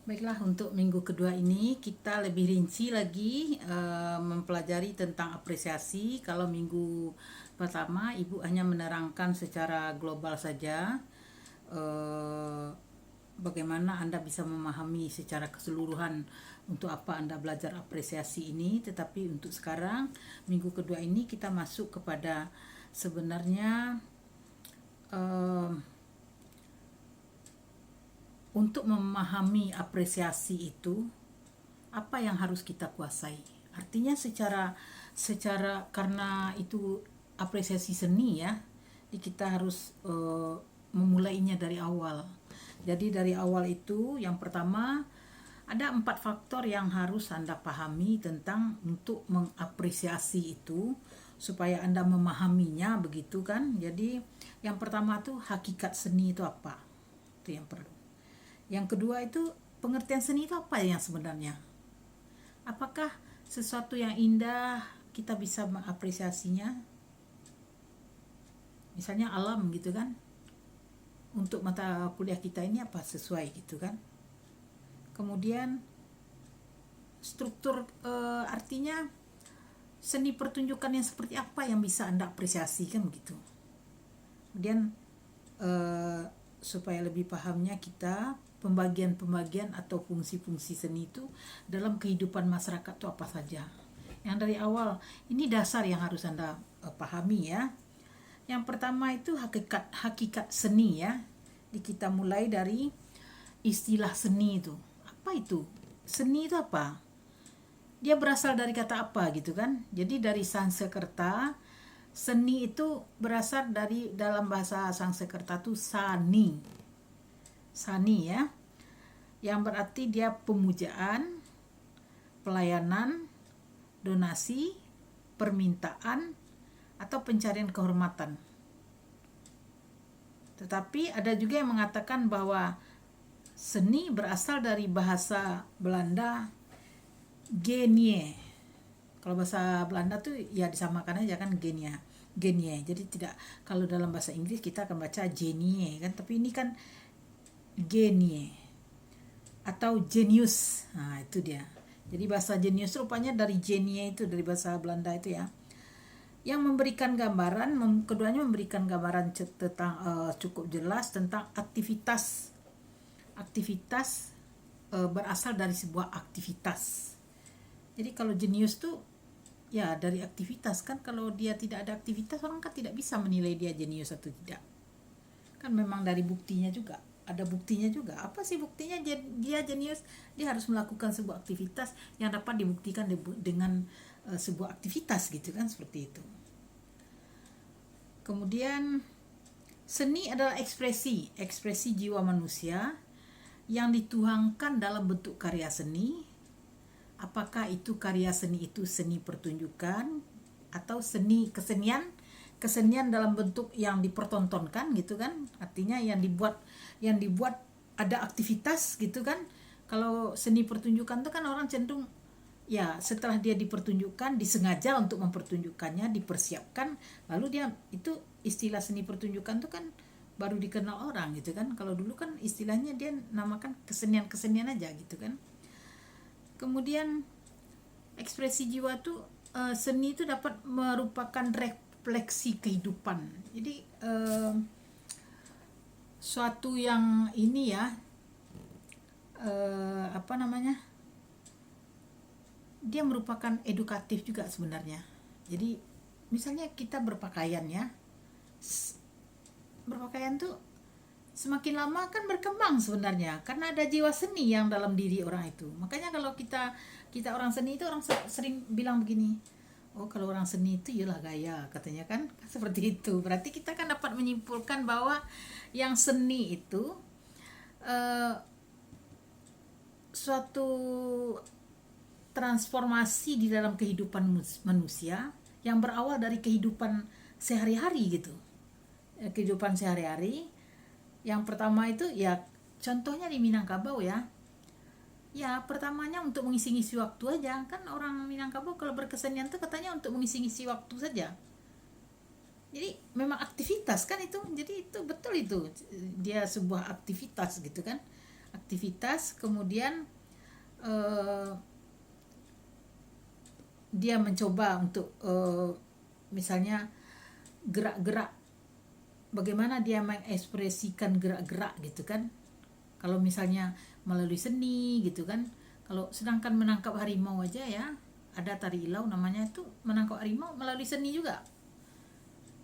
Baiklah, untuk minggu kedua ini kita lebih rinci lagi mempelajari tentang apresiasi. Kalau minggu pertama Ibu hanya menerangkan secara global saja eh, bagaimana Anda bisa memahami secara keseluruhan untuk apa Anda belajar apresiasi ini. Tetapi untuk sekarang minggu kedua ini kita masuk kepada sebenarnya eh, untuk memahami apresiasi itu apa yang harus kita kuasai. Artinya secara karena itu apresiasi seni ya, jadi kita harus memulainya dari awal. Jadi dari awal itu yang pertama ada 4 faktor yang harus Anda pahami tentang untuk mengapresiasi itu supaya Anda memahaminya begitu kan. Jadi yang pertama tuh hakikat seni itu apa? Itu yang perlu. Yang kedua itu pengertian seni itu apa yang sebenarnya? Apakah sesuatu yang indah kita bisa mengapresiasinya? Misalnya alam gitu kan. Untuk mata kuliah kita ini apa sesuai gitu kan. Kemudian struktur artinya seni pertunjukan yang seperti apa yang bisa Anda apresiasi kan begitu. Kemudian eh, supaya lebih pahamnya kita pembagian-pembagian atau fungsi-fungsi seni itu dalam kehidupan masyarakat itu apa saja. Yang dari awal ini dasar yang harus Anda pahami ya. Yang pertama itu hakikat seni ya. Kita mulai dari istilah seni itu. Apa itu? Seni itu apa? Dia berasal dari kata apa gitu kan? Jadi dari Sanskerta, seni itu berasal dari dalam bahasa Sanskerta itu sani. Sani ya. Yang berarti dia pemujaan, pelayanan, donasi, permintaan, atau pencarian kehormatan. Tetapi ada juga yang mengatakan bahwa seni berasal dari bahasa Belanda genie. Kalau bahasa Belanda tuh ya disamakan aja kan genia. Genie. Jadi tidak, kalau dalam bahasa Inggris kita akan baca genie kan, tapi ini kan genie atau genius. Nah, itu dia. Jadi bahasa genius rupanya dari genie itu, dari bahasa Belanda itu ya. Yang memberikan gambaran, keduanya memberikan gambaran tentang cukup jelas tentang aktivitas berasal dari sebuah aktivitas. Jadi kalau jenius tuh ya dari aktivitas kan, kalau dia tidak ada aktivitas orang kan tidak bisa menilai dia jenius atau tidak. Kan memang dari buktinya juga. Ada buktinya juga. Apa sih buktinya dia jenius? Dia harus melakukan sebuah aktivitas yang dapat dibuktikan dengan sebuah aktivitas gitu kan, seperti itu. Kemudian seni adalah ekspresi jiwa manusia yang dituangkan dalam bentuk karya seni. Apakah itu karya seni itu seni pertunjukan atau kesenian dalam bentuk yang dipertontonkan gitu kan, artinya yang dibuat ada aktivitas gitu kan. Kalau seni pertunjukan itu kan orang cenderung ya setelah dia dipertunjukkan, disengaja untuk mempertunjukkannya, dipersiapkan, lalu dia itu istilah seni pertunjukan itu kan baru dikenal orang gitu kan. Kalau dulu kan istilahnya dia namakan kesenian aja gitu kan. Kemudian ekspresi jiwa tuh seni itu dapat merupakan refleksi kehidupan. Jadi suatu yang ini ya apa namanya, dia merupakan edukatif juga sebenarnya. Jadi misalnya kita berpakaian ya, berpakaian tuh semakin lama kan berkembang sebenarnya karena ada jiwa seni yang dalam diri orang itu. Makanya kalau kita kita orang seni itu orang sering bilang begini, oh kalau orang seni itu ialah gaya katanya kan, seperti itu. Berarti kita kan dapat menyimpulkan bahwa yang seni itu eh, suatu transformasi di dalam kehidupan manusia yang berawal dari kehidupan sehari-hari gitu. Kehidupan sehari-hari yang pertama itu ya contohnya di Minangkabau ya. Ya pertamanya untuk mengisi-ngisi waktu aja. Kan orang Minangkabau kalau berkesenian tuh katanya untuk mengisi-ngisi waktu saja. Jadi memang aktivitas kan itu. Jadi itu betul itu. Dia sebuah aktivitas gitu kan. aktivitas, kemudian uh, dia mencoba untuk misalnya gerak-gerak, bagaimana dia mengekspresikan gerak-gerak gitu kan. Kalau misalnya melalui seni gitu kan. Kalau sedangkan menangkap harimau aja ya, ada tari ilau namanya, itu menangkap harimau melalui seni juga.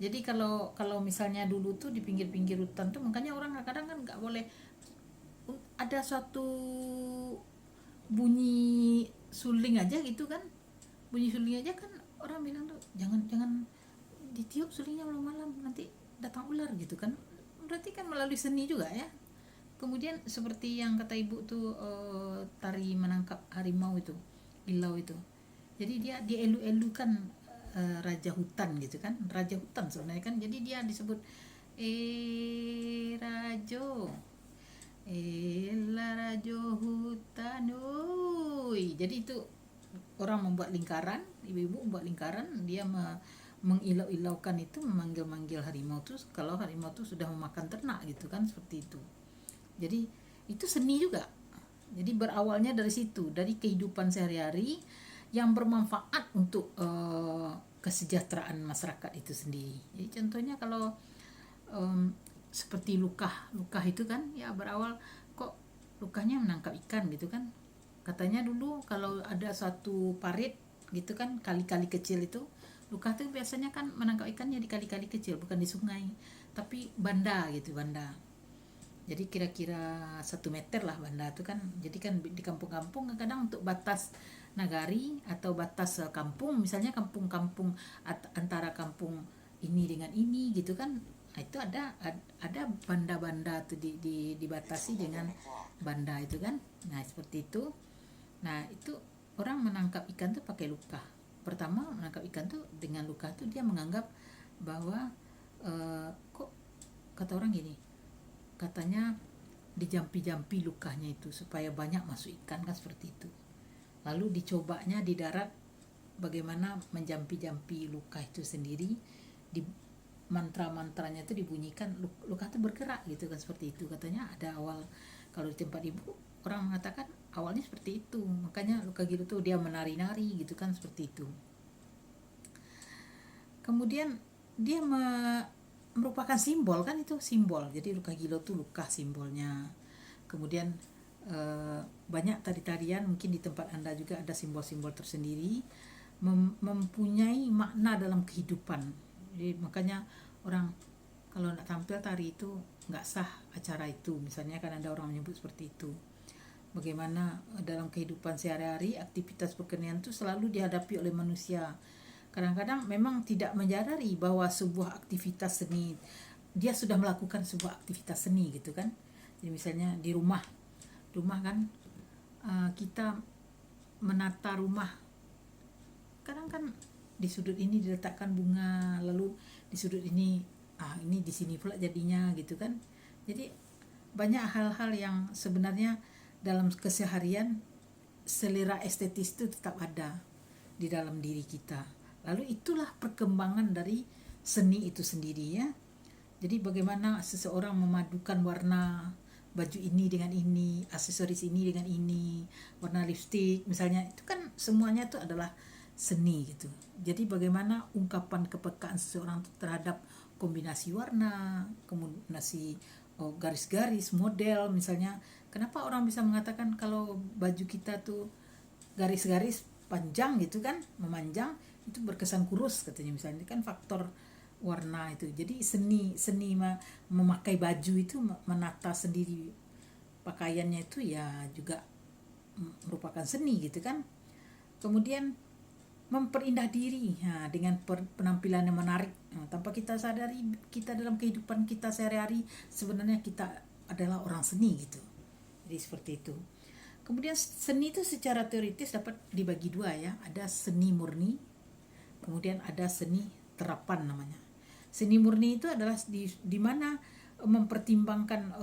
Jadi kalau kalau misalnya dulu tuh di pinggir-pinggir hutan tuh, makanya orang kadang kan nggak boleh ada suatu bunyi suling aja gitu kan. Bunyi suling aja kan orang bilang tuh jangan jangan ditiup sulingnya malam-malam, nanti datang ular gitu kan. Berarti kan melalui seni juga ya. Kemudian seperti yang kata ibu tuh, tari menangkap harimau itu, ilau itu. Jadi dia dielu-elukan, raja hutan gitu kan, raja hutan sebenarnya kan. Jadi dia disebut rajo, rajo hutan, oi. Jadi itu orang membuat lingkaran, ibu-ibu membuat lingkaran, dia mengilau-ilaukan itu, memanggil-manggil harimau tuh kalau harimau tuh sudah memakan ternak gitu kan, seperti itu. Jadi itu seni juga. Jadi berawalnya dari situ, dari kehidupan sehari-hari yang bermanfaat untuk kesejahteraan masyarakat itu sendiri. Jadi contohnya kalau seperti luka itu kan ya berawal kok lukanya menangkap ikan gitu kan. Katanya dulu kalau ada satu parit gitu kan, kali-kali kecil itu, luka tuh biasanya kan menangkap ikannya di kali-kali kecil, bukan di sungai, tapi banda gitu, banda. Jadi kira-kira 1 meter lah banda itu kan. Jadi kan di kampung-kampung kadang untuk batas nagari atau batas kampung, misalnya kampung-kampung antara kampung ini dengan ini gitu kan. Nah, itu ada banda-banda tuh dibatasi dengan banda itu kan. Nah, seperti itu. Nah, itu orang menangkap ikan tuh pakai luka. Pertama menangkap ikan tuh dengan luka tuh dia menganggap bahwa kok kata orang gini, katanya dijampi-jampi lukanya itu supaya banyak masuk ikan kan, seperti itu. Lalu dicobanya di darat bagaimana menjampi-jampi luka itu sendiri, di mantra-mantranya itu dibunyikan, luka itu bergerak gitu kan, seperti itu katanya. Ada awal kalau di tempat ibu orang mengatakan awalnya seperti itu, makanya luka gitu tuh dia menari-nari gitu kan, seperti itu. Kemudian dia merupakan simbol kan, itu simbol. Jadi luka gilo tuh luka simbolnya. Kemudian banyak tari-tarian, mungkin di tempat Anda juga ada simbol-simbol tersendiri, mempunyai makna dalam kehidupan. Jadi makanya orang kalau tidak tampil tari itu nggak sah acara itu, misalnya kan ada orang menyebut seperti itu. Bagaimana dalam kehidupan sehari-hari aktivitas perkenian itu selalu dihadapi oleh manusia. Kadang-kadang memang tidak menyadari bahwa sebuah aktivitas seni, dia sudah melakukan sebuah aktivitas seni gitu kan. Jadi misalnya di rumah kan, kita menata rumah, kadang kan di sudut ini diletakkan bunga, lalu di sudut ini ini di sini pula jadinya gitu kan. Jadi banyak hal-hal yang sebenarnya dalam keseharian selera estetis itu tetap ada di dalam diri kita. Lalu itulah perkembangan dari seni itu sendiri ya. Jadi bagaimana seseorang memadukan warna baju ini dengan ini, aksesoris ini dengan ini, warna lipstik misalnya, itu kan semuanya itu adalah seni gitu. Jadi bagaimana ungkapan kepekaan seseorang terhadap kombinasi warna, kombinasi garis-garis, model misalnya. Kenapa orang bisa mengatakan kalau baju kita tuh garis-garis panjang gitu kan, memanjang, itu berkesan kurus katanya misalnya, kan faktor warna itu. Jadi seni memakai baju itu, menata sendiri pakaiannya itu ya juga merupakan seni gitu kan. Kemudian memperindah diri dengan penampilan yang menarik. Tanpa kita sadari, kita dalam kehidupan kita sehari-hari sebenarnya kita adalah orang seni gitu. Jadi seperti itu. Kemudian seni itu secara teoritis dapat dibagi dua ya. Ada seni murni, kemudian ada seni terapan namanya. Seni murni itu adalah di mana mempertimbangkan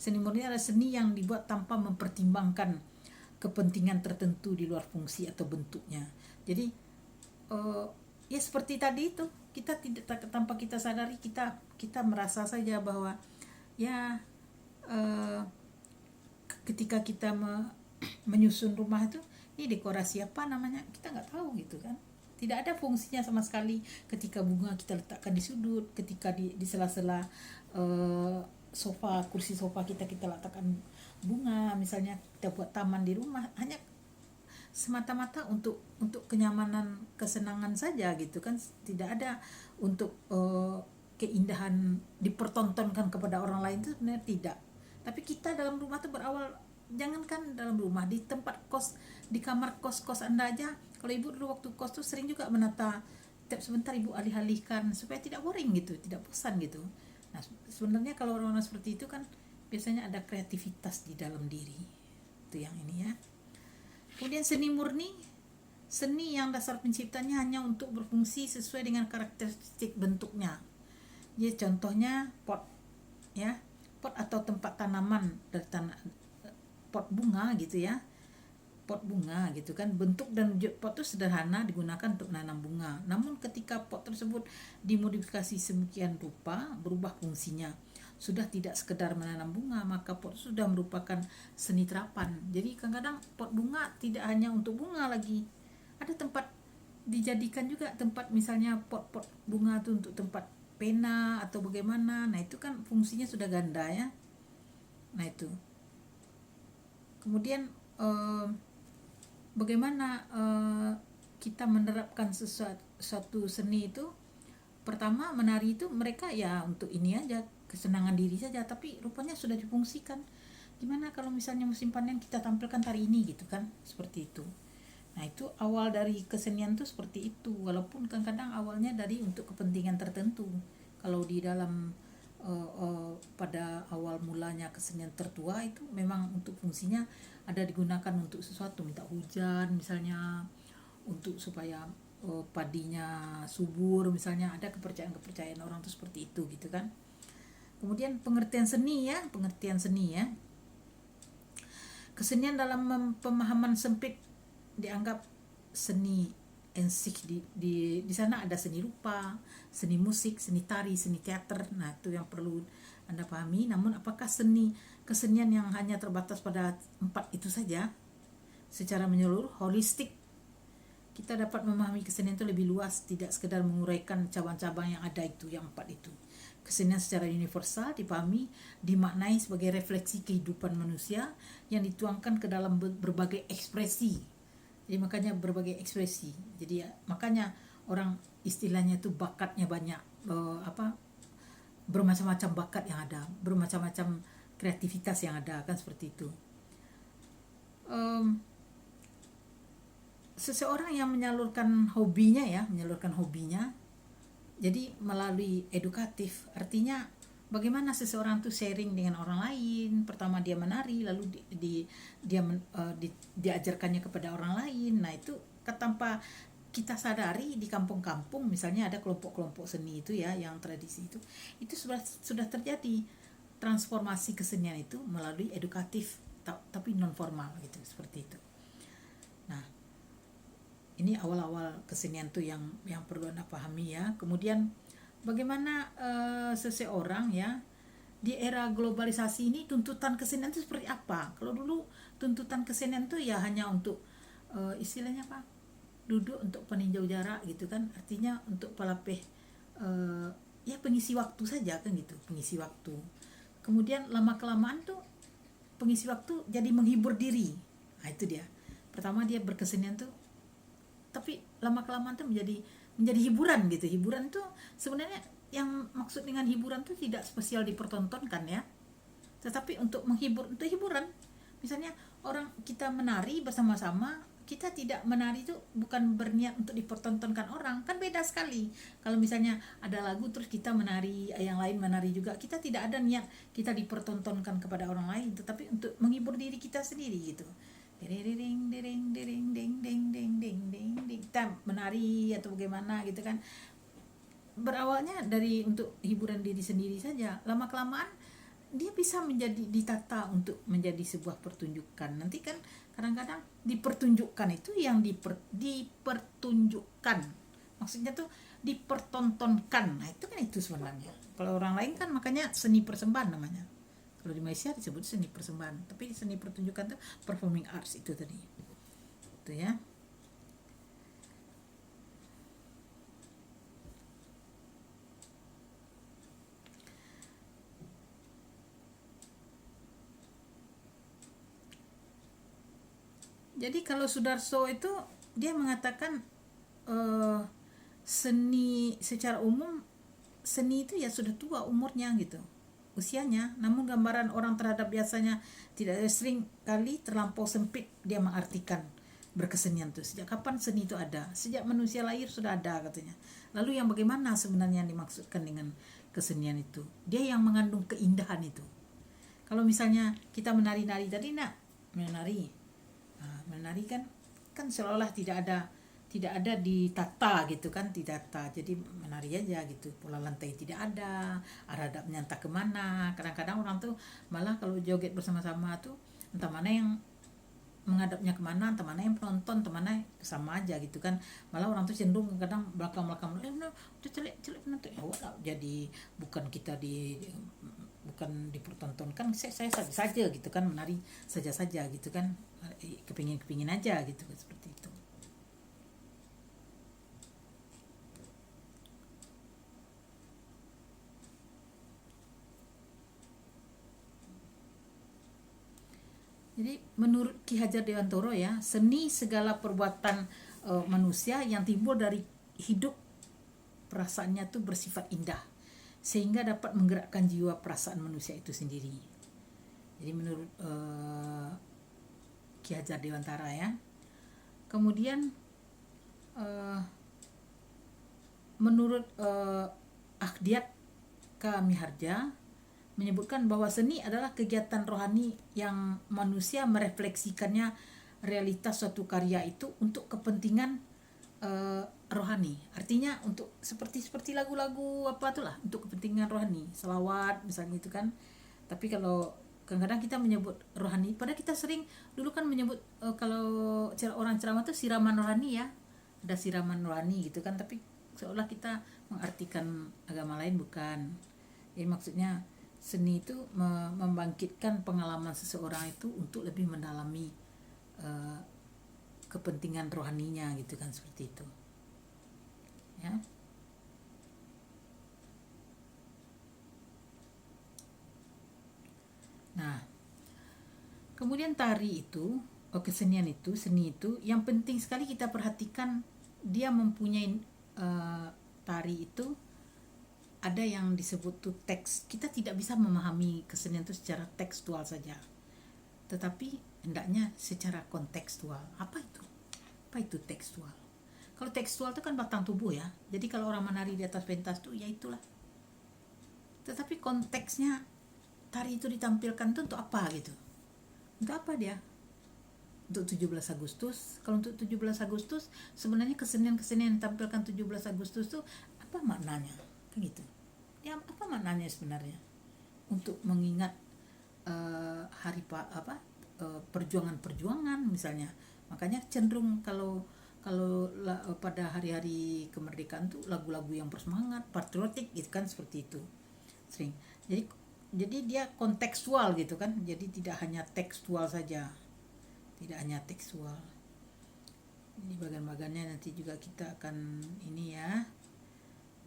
seni murni adalah seni yang dibuat tanpa mempertimbangkan kepentingan tertentu di luar fungsi atau bentuknya. Jadi ya seperti tadi itu, kita tidak tanpa kita sadari, kita merasa saja bahwa ya ketika kita menyusun rumah itu, ini dekorasi apa namanya, kita nggak tahu gitu kan. Tidak ada fungsinya sama sekali ketika bunga kita letakkan di sudut, ketika di sela-sela sofa, kursi sofa kita letakkan bunga, misalnya kita buat taman di rumah, hanya semata-mata untuk kenyamanan, kesenangan saja gitu kan. Tidak ada untuk keindahan dipertontonkan kepada orang lain, itu sebenarnya tidak. Tapi kita dalam rumah itu berawal, jangankan dalam rumah, di tempat kos, di kamar kos Anda aja. Kalau ibu dulu waktu kos tuh sering juga menata, tiap sebentar ibu alih-alihkan supaya tidak boring gitu, tidak bosan gitu. Nah, sebenarnya kalau orang-orang seperti itu kan biasanya ada kreativitas di dalam diri. Itu yang ini ya. Kemudian seni murni, seni yang dasar penciptanya hanya untuk berfungsi sesuai dengan karakteristik bentuknya. Jadi contohnya pot, ya, pot atau tempat tanaman dari pot bunga gitu ya, pot bunga gitu kan. Bentuk dan wujud pot itu sederhana, digunakan untuk menanam bunga. Namun ketika pot tersebut dimodifikasi sedemikian rupa, berubah fungsinya, sudah tidak sekedar menanam bunga, maka pot sudah merupakan seni terapan. Jadi kadang-kadang pot bunga tidak hanya untuk bunga lagi, ada tempat dijadikan juga tempat, misalnya pot-pot bunga itu untuk tempat pena atau bagaimana. Nah itu kan fungsinya sudah ganda ya. Nah itu kemudian bagaimana kita menerapkan suatu seni itu. Pertama, menari itu mereka ya untuk ini aja, kesenangan diri saja, tapi rupanya sudah difungsikan. Gimana kalau misalnya musim panen kita tampilkan tari ini gitu kan, seperti itu. Nah itu awal dari kesenian tuh seperti itu, walaupun kadang-kadang awalnya dari untuk kepentingan tertentu. Kalau di dalam pada awal mulanya kesenian tertua itu memang untuk fungsinya ada digunakan untuk sesuatu, minta hujan misalnya, untuk supaya padinya subur misalnya, ada kepercayaan orang tuh seperti itu gitu kan. Kemudian pengertian seni ya, kesenian dalam pemahaman sempit dianggap seni ensik. Di sana ada seni rupa, seni musik, seni tari, seni teater. Nah itu yang perlu Anda pahami. Namun apakah kesenian yang hanya terbatas pada 4 itu saja? Secara menyeluruh, holistik, kita dapat memahami kesenian itu lebih luas, tidak sekedar menguraikan cabang-cabang yang ada itu, yang 4 itu. Kesenian secara universal dipahami, dimaknai sebagai refleksi kehidupan manusia yang dituangkan ke dalam berbagai ekspresi. Jadi makanya berbagai ekspresi. Jadi ya, makanya orang istilahnya itu bakatnya banyak, bermacam-macam bakat yang ada, bermacam-macam kreativitas yang ada kan, seperti itu. Seseorang yang menyalurkan hobinya, jadi melalui edukatif, artinya bagaimana seseorang tuh sharing dengan orang lain. Pertama dia menari, lalu diajarkannya kepada orang lain. Nah itu tanpa kita sadari, di kampung-kampung misalnya ada kelompok-kelompok seni itu ya, yang tradisi itu sudah terjadi transformasi kesenian itu melalui edukatif, tapi non formal gitu, seperti itu. Nah ini awal-awal kesenian tuh yang perlu Anda pahami ya. Kemudian bagaimana seseorang ya di era globalisasi ini, tuntutan kesenian itu seperti apa? Kalau dulu tuntutan kesenian tuh ya hanya untuk istilahnya apa? Duduk untuk peninjau jarak gitu kan. Artinya untuk pelapih ya pengisi waktu saja kan gitu, pengisi waktu. Kemudian lama-kelamaan tuh pengisi waktu jadi menghibur diri. Nah itu dia. Pertama dia berkesenian tuh, tapi lama-kelamaan tuh menjadi hiburan gitu. Hiburan tuh sebenarnya yang maksud dengan hiburan tuh tidak spesial dipertontonkan ya, tetapi untuk menghibur, untuk hiburan. Misalnya orang kita menari bersama-sama, kita tidak menari itu bukan berniat untuk dipertontonkan orang, kan beda sekali. Kalau misalnya ada lagu terus kita menari, yang lain menari juga, kita tidak ada niat kita dipertontonkan kepada orang lain, tetapi untuk menghibur diri kita sendiri gitu. Dering dering dering deng deng deng deng deng deng, kita menari atau bagaimana gitu kan. Berawalnya dari untuk hiburan diri sendiri saja, lama kelamaan dia bisa menjadi ditata untuk menjadi sebuah pertunjukan. Nanti kan kadang-kadang dipertunjukkan itu yang dipertunjukkan, maksudnya tuh dipertontonkan. Nah itu kan itu sebenarnya. Kalau orang lain kan makanya seni persembahan namanya, Kalau di Malaysia disebut seni persembahan, tapi seni pertunjukan itu performing arts itu tadi. Itu ya. Jadi kalau Sudarso itu dia mengatakan eh, seni secara umum, seni itu ya sudah tua umurnya gitu, usianya, namun gambaran orang terhadap biasanya tidak sering kali terlampau sempit. Dia mengartikan berkesenian itu sejak kapan seni itu ada, sejak manusia lahir sudah ada katanya. Lalu yang bagaimana sebenarnya yang dimaksudkan dengan kesenian itu, dia yang mengandung keindahan itu. Kalau misalnya kita menari-nari tadi nak, menari kan seolah tidak ada ditata gitu kan, ditata, jadi menari aja gitu, pola lantai tidak ada, aradapnya entah kemana. Kadang-kadang orang tuh malah kalau joget bersama-sama tuh entah mana yang menghadapnya kemana, entah mana yang penonton, entah mana sama aja gitu kan. Malah orang tuh cenderung kadang belakang-belakang, udah celek penonton ya, jadi bukan kita bukan dipertontonkan, saya saja gitu kan, menari saja gitu kan, kepingin aja gitu seperti itu. Jadi menurut Ki Hajar Dewantoro ya, seni segala perbuatan manusia yang timbul dari hidup, perasaannya tuh bersifat indah sehingga dapat menggerakkan jiwa perasaan manusia itu sendiri. Jadi menurut Ki Hajar Dewantara ya. Kemudian menurut Akdiat Kamiharja menyebutkan bahwa seni adalah kegiatan rohani yang manusia merefleksikannya realitas suatu karya itu untuk kepentingan rohani. Artinya untuk seperti lagu-lagu apa itulah, untuk kepentingan rohani, selawat misalnya itu kan. Tapi kalau kadang-kadang kita menyebut rohani, padahal kita sering dulu kan menyebut kalau orang ceramah itu siraman rohani ya, ada siraman rohani gitu kan. Tapi seolah kita mengartikan agama lain, bukan. Jadi maksudnya seni itu membangkitkan pengalaman seseorang itu untuk lebih mendalami uh, kepentingan rohaninya gitu kan, seperti itu ya. Nah, kemudian tari itu, kesenian itu, seni itu yang penting sekali kita perhatikan, dia mempunyai tari itu ada yang disebut tuh teks. Kita tidak bisa memahami kesenian itu secara tekstual saja, tetapi hendaknya secara kontekstual. Apa itu? Apa itu tekstual? Kalau tekstual itu kan batang tubuh ya. Jadi kalau orang menari di atas pentas tuh ya itulah. Tetapi konteksnya tari itu ditampilkan tuh untuk apa gitu? Untuk apa dia? Untuk 17 Agustus. Kalau untuk 17 Agustus sebenarnya kesenian-kesenian yang ditampilkan 17 Agustus tuh apa maknanya? Kan gitu. Ya apa maknanya sebenarnya? Untuk mengingat hari perjuangan-perjuangan misalnya. Makanya cenderung kalau pada hari-hari kemerdekaan tuh lagu-lagu yang bersemangat, patriotik gitu kan, seperti itu sering. Jadi dia kontekstual gitu kan. Jadi tidak hanya tekstual saja. Tidak hanya tekstual. Ini bagian-bagiannya nanti juga kita akan ini ya.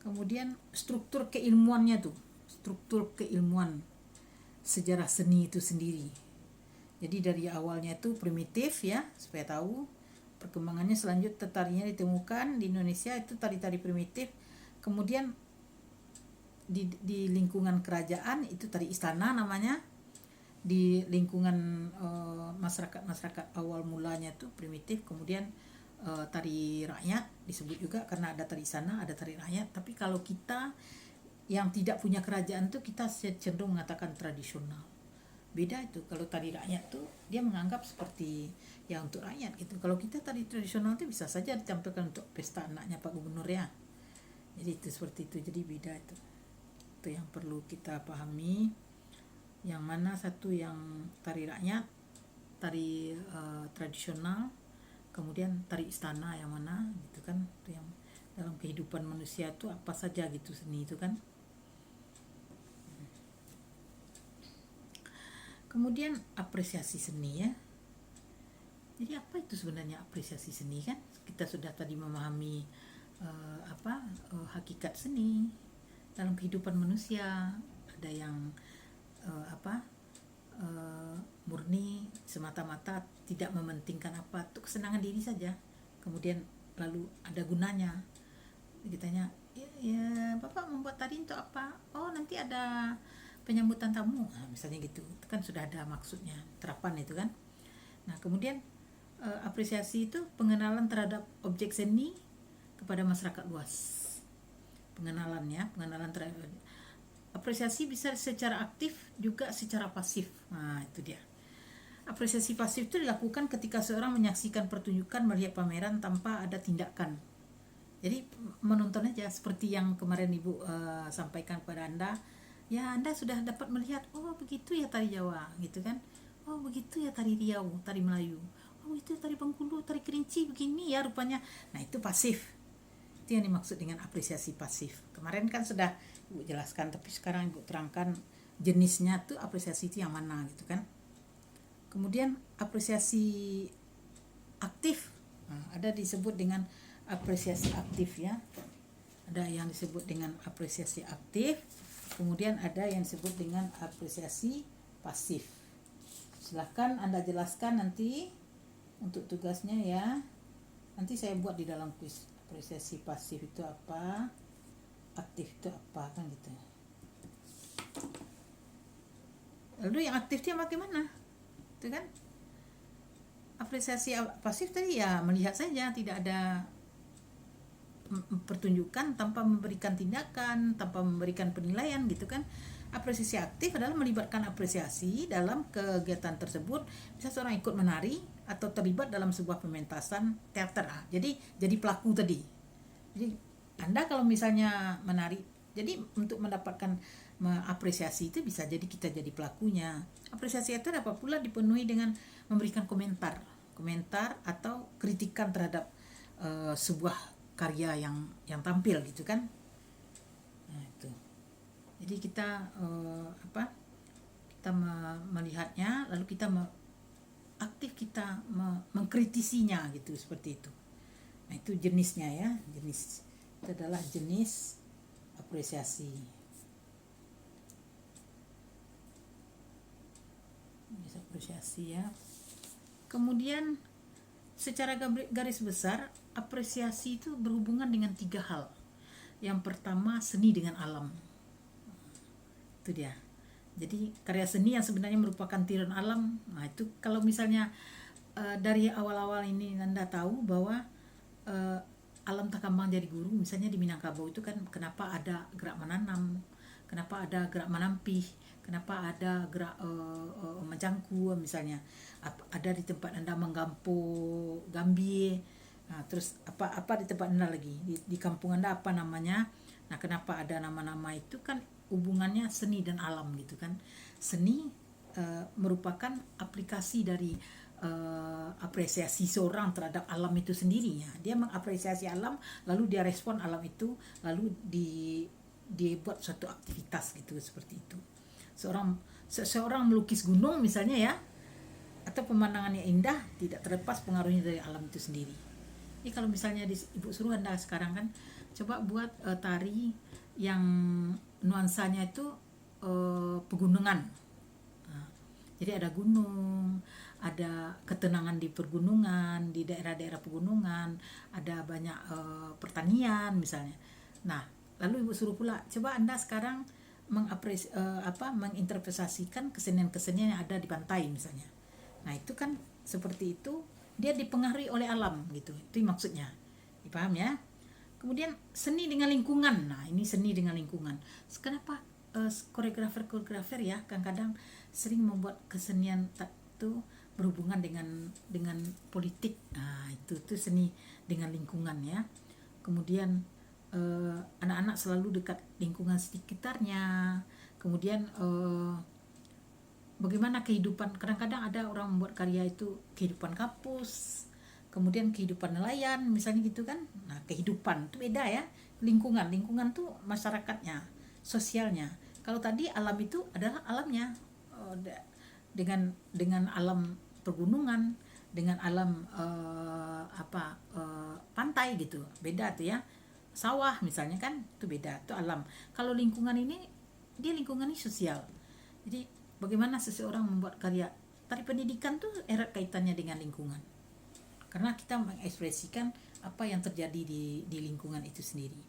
Kemudian struktur keilmuannya tuh, struktur keilmuan sejarah seni itu sendiri. Jadi dari awalnya itu primitif ya, supaya tahu perkembangannya. Selanjutnya tarinya ditemukan di Indonesia itu tari-tari primitif. Kemudian di lingkungan kerajaan itu tari istana namanya. Di lingkungan masyarakat awal mulanya itu primitif. Kemudian tari rakyat disebut juga karena ada tari istana, ada tari rakyat. Tapi kalau kita yang tidak punya kerajaan tuh kita cenderung mengatakan tradisional. Beda itu. Kalau tari rakyat tuh dia menganggap seperti ya untuk rakyat gitu. Kalau kita tari tradisional tuh bisa saja ditampilkan untuk pesta anaknya Pak Gubernur ya. Jadi itu seperti itu. Jadi beda itu. Itu yang perlu kita pahami. Yang mana satu yang tari rakyat, tari tradisional, kemudian tari istana yang mana gitu kan. Itu yang dalam kehidupan manusia itu apa saja gitu seni itu kan. Kemudian apresiasi seni ya. Jadi apa itu sebenarnya apresiasi seni kan? Kita sudah tadi memahami hakikat seni dalam kehidupan manusia. Ada yang murni semata-mata tidak mementingkan apa, untuk kesenangan diri saja. Kemudian lalu ada gunanya. Ditanya, ya Bapak membuat tadi untuk apa? Oh, nanti ada penyambutan tamu. Nah, misalnya gitu. Itu kan sudah ada maksudnya, terapan itu kan. Nah, kemudian apresiasi itu pengenalan terhadap objek seni kepada masyarakat luas. Pengenalan terhadap apresiasi bisa secara aktif juga secara pasif. Nah, itu dia. Apresiasi pasif itu dilakukan ketika seorang menyaksikan pertunjukan, melihat pameran tanpa ada tindakan. Jadi menonton aja, seperti yang kemarin Ibu sampaikan kepada Anda. Ya, Anda sudah dapat melihat, oh begitu ya tari Jawa, gitu kan. Oh begitu ya tari Riau, tari Melayu. Oh itu tari Bengkulu, tari Kerinci, begini ya rupanya. Nah, itu pasif. Itu yang dimaksud dengan apresiasi pasif. Kemarin kan sudah Ibu jelaskan, tapi sekarang Ibu terangkan jenisnya tuh apresiasi itu yang mana gitu kan. Kemudian apresiasi aktif, ada disebut dengan apresiasi aktif ya. Ada yang disebut dengan apresiasi aktif, kemudian ada yang disebut dengan apresiasi pasif. Silahkan Anda jelaskan nanti untuk tugasnya ya. Nanti saya buat di dalam kuis. Apresiasi pasif itu apa, aktif itu apa, kan gitu. Lalu yang aktif itu yang bagaimana? Itu kan apresiasi pasif tadi ya melihat saja, tidak ada pertunjukan tanpa memberikan tindakan, tanpa memberikan penilaian gitu kan. Apresiasi aktif adalah melibatkan apresiasi dalam kegiatan tersebut. Bisa seorang ikut menari atau terlibat dalam sebuah pementasan teater. Jadi pelaku tadi. Jadi Anda kalau misalnya menari, jadi untuk mendapatkan apresiasi itu bisa jadi kita jadi pelakunya. Apresiasi itu dapat pula dipenuhi dengan memberikan komentar atau kritikan terhadap sebuah karya yang tampil gitu kan. Nah, itu. Jadi kita kita melihatnya, lalu kita aktif, kita mengkritisinya gitu, seperti itu. Nah, itu jenisnya ya. Jenis itu adalah jenis apresiasi. Jenis apresiasi ya. Kemudian secara garis besar apresiasi itu berhubungan dengan 3 hal. Yang pertama, seni dengan alam. Itu dia. Jadi karya seni yang sebenarnya merupakan tiruan alam. Nah, itu kalau misalnya dari awal-awal ini Anda tahu bahwa alam tak kambang jadi guru. Misalnya di Minangkabau itu kan kenapa ada gerak menanam, kenapa ada gerak menampih, kenapa ada gerak menjangku misalnya. Ada di tempat Anda menggampo Gambie. Nah, terus apa di tempat Anda lagi? Di kampung Anda apa namanya? Nah, kenapa ada nama-nama itu kan hubungannya seni dan alam gitu kan. Seni merupakan aplikasi dari apresiasi seorang terhadap alam itu sendirinya. Dia mengapresiasi alam, lalu dia respon alam itu, lalu dia buat suatu aktivitas gitu, seperti itu. Seorang melukis gunung misalnya ya, atau pemandangannya indah, tidak terlepas pengaruhnya dari alam itu sendiri. Jadi kalau misalnya Ibu suruh Anda sekarang kan coba buat tari yang nuansanya itu pegunungan. Nah, jadi ada gunung, ada ketenangan di pergunungan, di daerah-daerah pegunungan, ada banyak pertanian misalnya. Nah, lalu Ibu suruh pula coba Anda sekarang menginterpretasikan kesenian-kesenian yang ada di pantai misalnya. Nah, itu kan seperti itu, dia dipengaruhi oleh alam gitu. Itu maksudnya. Dipaham ya? Kemudian seni dengan lingkungan. Nah, ini seni dengan lingkungan. Kenapa koreografer ya kadang-kadang sering membuat kesenian itu berhubungan dengan politik. Nah, itu seni dengan lingkungan ya. Kemudian anak-anak selalu dekat lingkungan sekitarnya. Kemudian bagaimana kehidupan, kadang-kadang ada orang membuat karya itu kehidupan kampus, kemudian kehidupan nelayan misalnya gitu kan. Nah, kehidupan itu beda ya. Lingkungan tuh masyarakatnya, sosialnya. Kalau tadi alam itu adalah alamnya, dengan alam pegunungan, dengan alam pantai gitu. Beda tuh ya. Sawah misalnya kan itu beda, itu alam. Kalau lingkungan ini dia lingkungannya sosial. Jadi bagaimana seseorang membuat karya tari pendidikan tuh erat kaitannya dengan lingkungan. Karena kita mengekspresikan apa yang terjadi di lingkungan itu sendiri.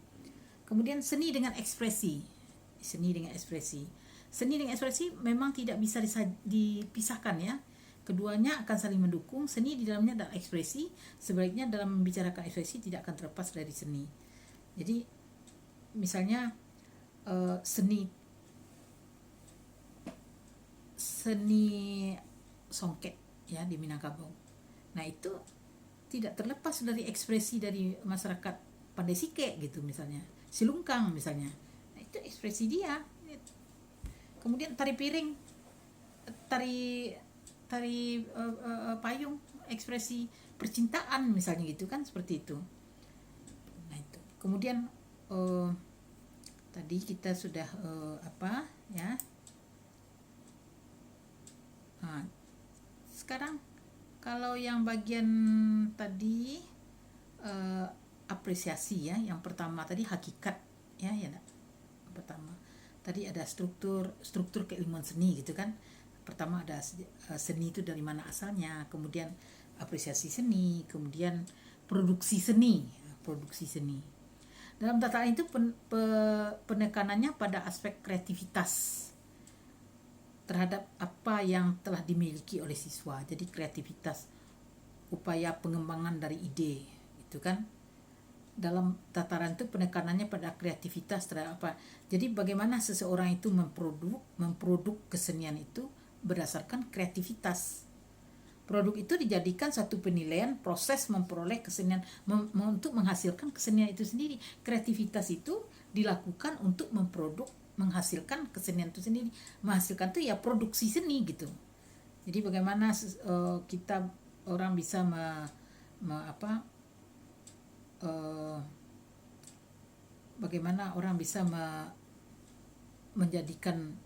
Kemudian seni dengan ekspresi. Seni dengan ekspresi. Seni dengan ekspresi memang tidak bisa dipisahkan ya. Keduanya akan saling mendukung. Seni di dalamnya adalah ekspresi. Sebaliknya dalam membicarakan ekspresi tidak akan terlepas dari seni. Jadi misalnya seni songket ya di Minangkabau. Nah itu tidak terlepas dari ekspresi dari masyarakat Pandai Sike gitu misalnya. Silungkang misalnya. Nah itu ekspresi dia. Kemudian tari piring, tari payung, ekspresi percintaan misalnya gitu kan, seperti itu. Nah itu. Kemudian tadi kita sudah ya. Nah, sekarang kalau yang bagian tadi apresiasi ya, yang pertama tadi hakikat ya pertama tadi ada struktur keilmuan seni gitu kan. Pertama ada seni itu dari mana asalnya, kemudian apresiasi seni, kemudian produksi seni. Dalam tataan itu penekanannya pada aspek kreativitas terhadap apa yang telah dimiliki oleh siswa. Jadi kreativitas, upaya pengembangan dari ide itu kan. Dalam tataran itu penekanannya pada kreativitas terhadap apa. Jadi bagaimana seseorang itu memproduk kesenian itu berdasarkan kreativitas. Produk itu dijadikan satu penilaian proses memperoleh kesenian, untuk menghasilkan kesenian itu sendiri. Kreativitas itu dilakukan untuk menghasilkan kesenian itu sendiri. Menghasilkan itu ya produksi seni gitu. Jadi bagaimana kita orang bisa bagaimana orang bisa menjadikan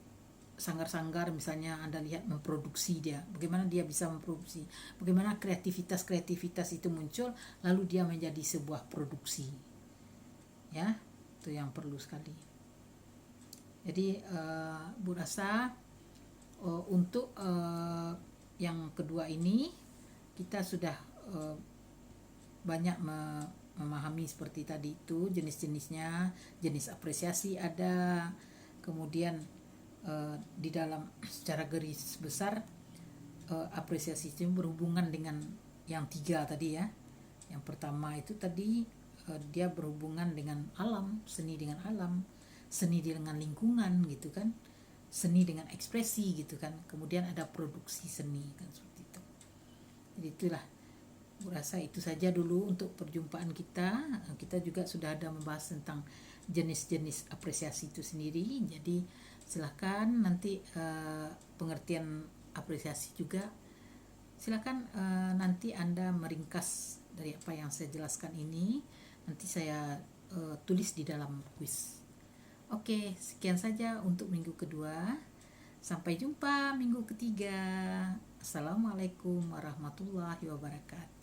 sanggar-sanggar misalnya Anda lihat memproduksi dia, bagaimana dia bisa memproduksi, bagaimana kreativitas itu muncul lalu dia menjadi sebuah produksi ya, itu yang perlu sekali. Jadi Bu Rasa untuk yang kedua ini kita sudah banyak memahami seperti tadi itu jenis-jenisnya, jenis apresiasi ada, kemudian di dalam secara garis besar apresiasi itu berhubungan dengan yang tiga tadi ya. Yang pertama itu tadi dia berhubungan dengan alam, seni dengan alam, seni dengan lingkungan gitu kan, seni dengan ekspresi gitu kan, kemudian ada produksi seni kan, seperti itu. Jadi itulah Bu rasa itu saja dulu untuk perjumpaan kita. Kita juga sudah ada membahas tentang jenis-jenis apresiasi itu sendiri. Jadi silakan nanti pengertian apresiasi juga. Silakan nanti Anda meringkas dari apa yang saya jelaskan ini. Nanti saya tulis di dalam kuis. Oke, sekian saja untuk minggu kedua. Sampai jumpa minggu ketiga. Assalamualaikum warahmatullahi wabarakatuh.